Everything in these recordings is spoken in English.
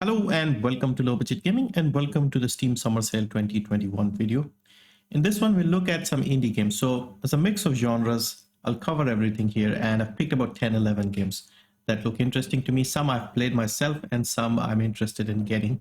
Hello and welcome to Low Budget Gaming and welcome to the Steam Summer Sale 2021 video. In this one, we'll look at some indie games. So as a mix of genres, I'll cover everything here and I've picked about 10, 11 games that look interesting to me. Some I've played myself and some I'm interested in getting.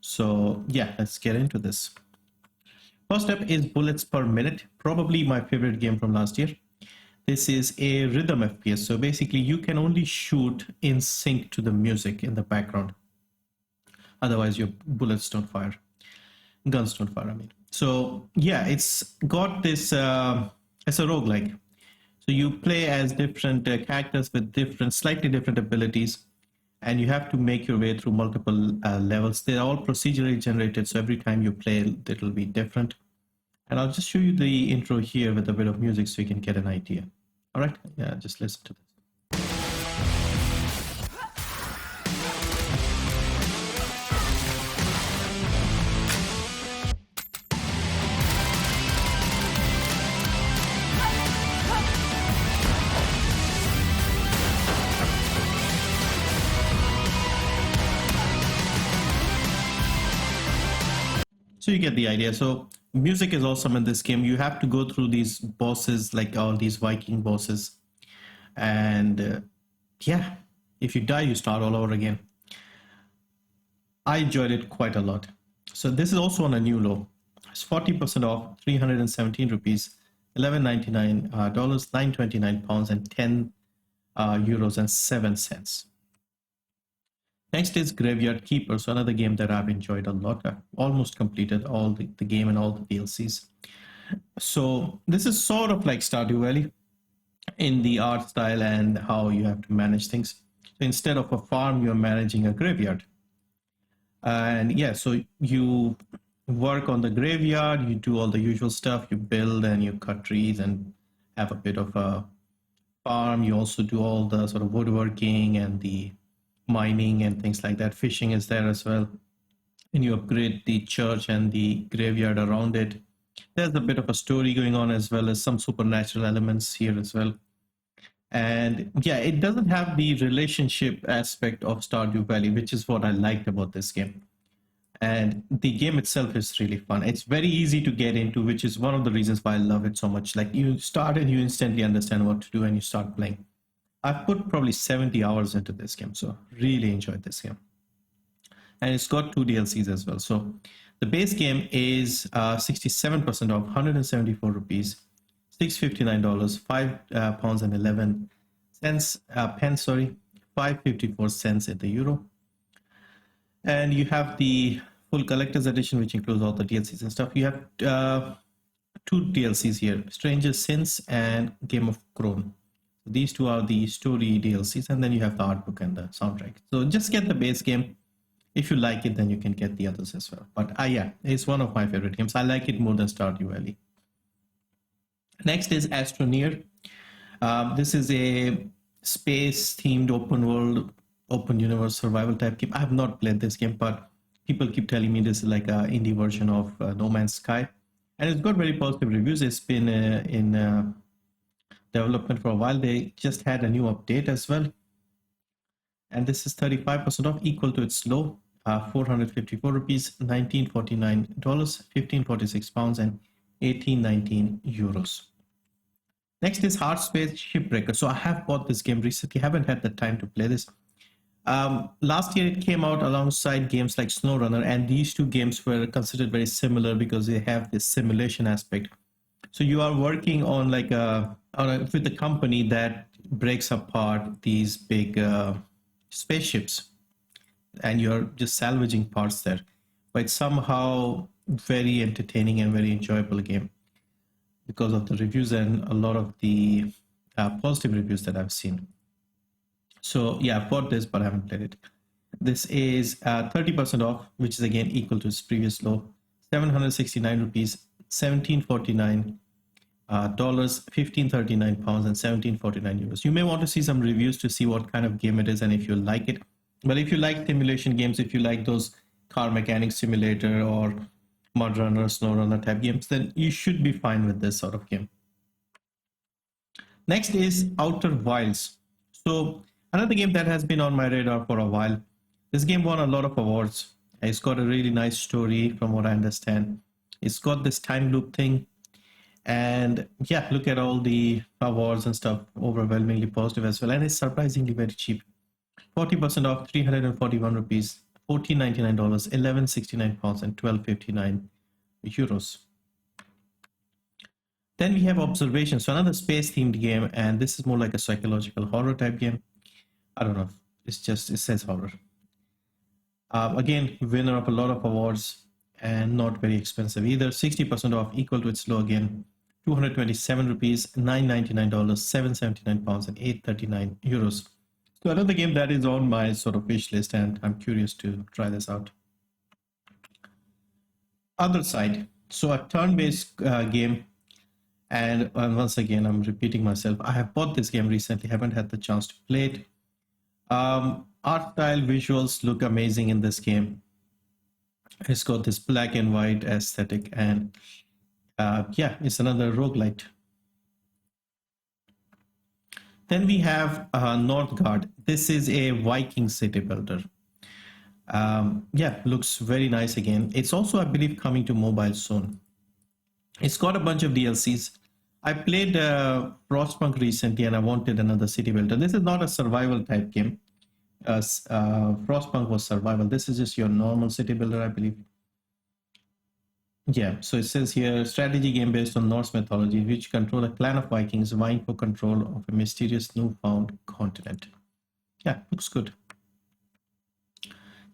So yeah, let's get into this. First up is Bullets Per Minute, probably my favorite game from last year. This is a rhythm FPS. So basically you can only shoot in sync to the music in the background. Otherwise your bullets don't fire, guns don't fire, I mean. So yeah, it's got this it's a roguelike, so you play as different characters with slightly different abilities, and you have to make your way through multiple levels. They're all procedurally generated, so every time you play it'll be different. And I'll just show you the intro here with a bit of music so you can get an idea. All right, yeah, just listen to this. So you get the idea. So music is awesome in this game. You have to go through these bosses, like all these Viking bosses. And yeah, if you die, you start all over again. I enjoyed it quite a lot. So this is also on a new low. It's 40% off, 317 rupees, $11.99, £9.29, and 10 euros and 7 cents. Next is Graveyard Keeper, so another game that I've enjoyed a lot. I've almost completed all the game and all the DLCs. So this is sort of like Stardew Valley in the art style and how you have to manage things. So instead of a farm, you're managing a graveyard. And yeah, so you work on the graveyard, you do all the usual stuff, you build and you cut trees and have a bit of a farm. You also do all the sort of woodworking and the mining and things like that. Fishing is there as well, and you upgrade the church and the graveyard around it. There's a bit of a story going on as well as some supernatural elements here as well. And yeah, it doesn't have the relationship aspect of Stardew Valley, which is what I liked about this game. And the game itself is really fun. It's very easy to get into, which is one of the reasons why I love it so much. Like you start and you instantly understand what to do and you start playing. I've put probably 70 hours into this game, so really enjoyed this game. And it's got 2 DLCs as well. So the base game is 67% off, 174 rupees, $659, £5 and 11 cents, pence, sorry, 554 cents in the euro. And you have the full collector's edition, which includes all the DLCs and stuff. You have 2 DLCs here, Stranger Sins and Game of Crown. These 2 are the story DLCs, and then you have the art book and the soundtrack. So just get the base game. If you like it, then you can get the others as well. But yeah, it's one of my favorite games. I like it more than Stardew Valley. Next is Astroneer. This is a space-themed open world, open universe survival type game. I have not played this game, but people keep telling me this is like an indie version of No Man's Sky. And it's got very positive reviews. It's been in development for a while. They just had a new update as well, and this is 35% off, equal to its low, 454 rupees, $19.49, £15.46, and 18.19 euros. Next is Hardspace Shipbreaker. So I have bought this game recently, haven't had the time to play this. Last year it came out alongside games like SnowRunner, and these 2 games were considered very similar because they have this simulation aspect. So you are working on like with a company that breaks apart these big spaceships, and you're just salvaging parts there. But it's somehow very entertaining and very enjoyable game because of the reviews and a lot of the positive reviews that I've seen. So yeah, I bought this, but I haven't played it. This is 30% off, which is again equal to its previous low, 769 rupees, $17.49, £15.39, and 17.49 euros. You may want to see some reviews to see what kind of game it is and if you like it. But if you like simulation games, if you like those car mechanic simulator or mud runner, snow runner type games, then you should be fine with this sort of game. Next is Outer Wilds. So another game that has been on my radar for a while. This game won a lot of awards. It's got a really nice story from what I understand. It's got this time loop thing. And yeah, look at all the awards and stuff, overwhelmingly positive as well. And it's surprisingly very cheap. 40% off, 341 rupees, $14.99, 11.69 pounds, and 12.59 euros. Then we have Observation, so another space themed game, and this is more like a psychological horror type game. I don't know, it says horror. Again, winner of a lot of awards and not very expensive either. 60% off, equal to its low again. 227 rupees, $9.99, 7.79 pounds, and 8.39 euros. So another game that is on my sort of wish list, and I'm curious to try this out. Othercide, so a turn-based game, and once again I'm repeating myself. I have bought this game recently, haven't had the chance to play it. Art style, visuals look amazing in this game. It's got this black and white aesthetic, and yeah, it's another roguelite. Then we have Northgard. This is a Viking city builder. Yeah, looks very nice again. It's also, I believe, coming to mobile soon. It's got a bunch of DLCs. I played Frostpunk recently and I wanted another city builder. This is not a survival type game. Frostpunk was survival. This is just your normal city builder, I believe. Yeah, so it says here, strategy game based on Norse mythology, which control a clan of Vikings vying for control of a mysterious newfound continent. Yeah, looks good.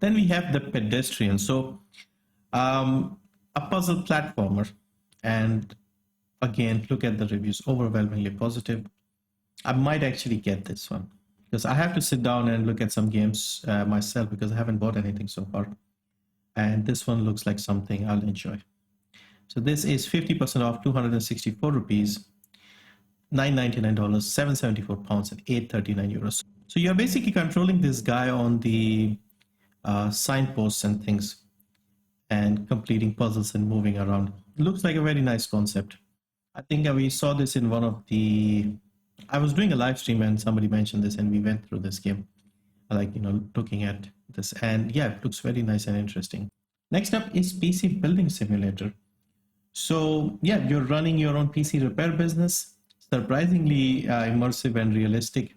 Then we have the Pedestrian. So a puzzle platformer. And again, look at the reviews, overwhelmingly positive. I might actually get this one because I have to sit down and look at some games myself because I haven't bought anything so far. And this one looks like something I'll enjoy. So this is 50% off, 264 rupees, $9.99, 7.74 pounds, and 8.39 euros. So you're basically controlling this guy on the signposts and things and completing puzzles and moving around. Looks like a very nice concept. I think we saw this in one of the... I was doing a live stream and somebody mentioned this and we went through this game, like, you know, looking at this. And yeah, it looks very nice and interesting. Next up is PC Building Simulator. So yeah, you're running your own PC repair business. Surprisingly immersive and realistic.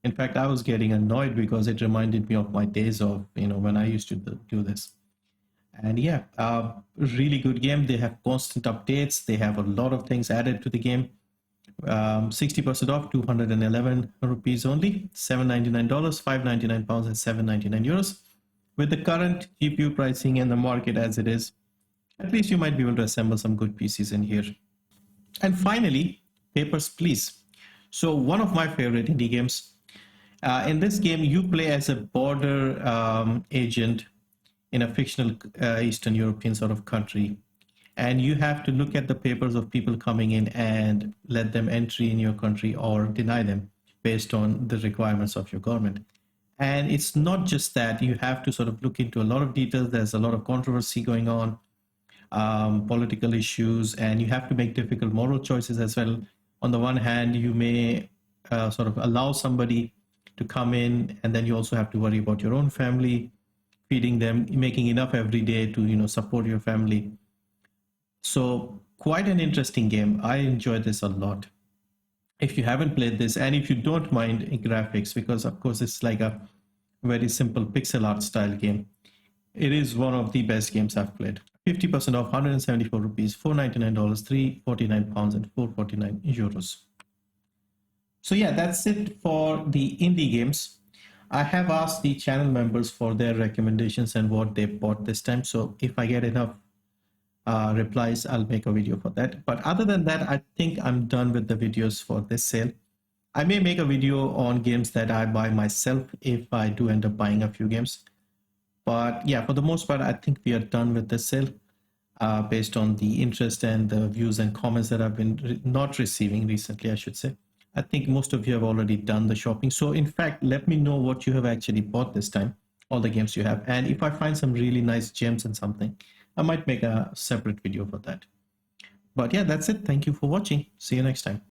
In fact, I was getting annoyed because it reminded me of my days of, you know, when I used to do this. And yeah, really good game. They have constant updates. They have a lot of things added to the game. 60% off, 211 rupees only, $7.99, 5.99 pounds, and 7.99 euros. With the current GPU pricing and the market as it is, at least you might be able to assemble some good PCs in here. And finally, Papers, Please. So one of my favorite indie games. In this game, you play as a border agent in a fictional Eastern European sort of country. And you have to look at the papers of people coming in and let them entry in your country or deny them based on the requirements of your government. And it's not just that, you have to sort of look into a lot of details. There's a lot of controversy going on, political issues, and you have to make difficult moral choices as well. On the one hand, you may sort of allow somebody to come in, and then you also have to worry about your own family, feeding them, making enough every day to, you know, support your family. So quite an interesting game. I enjoyed this a lot. If you haven't played this, and if you don't mind graphics, because of course it's like a very simple pixel art style game, it is one of the best games I've played. 50% off, 174 rupees, $4.99, 3.49 pounds, and 4.49 euros. So yeah, that's it for the indie games. I have asked the channel members for their recommendations and what they bought this time. So if I get enough replies, I'll make a video for that. But other than that, I think I'm done with the videos for this sale. I may make a video on games that I buy myself if I do end up buying a few games. But yeah, for the most part, I think we are done with this sale based on the interest and the views and comments that I've been not receiving recently, I should say. I think most of you have already done the shopping. So in fact, let me know what you have actually bought this time, all the games you have. And if I find some really nice gems and something, I might make a separate video for that. But yeah, that's it. Thank you for watching. See you next time.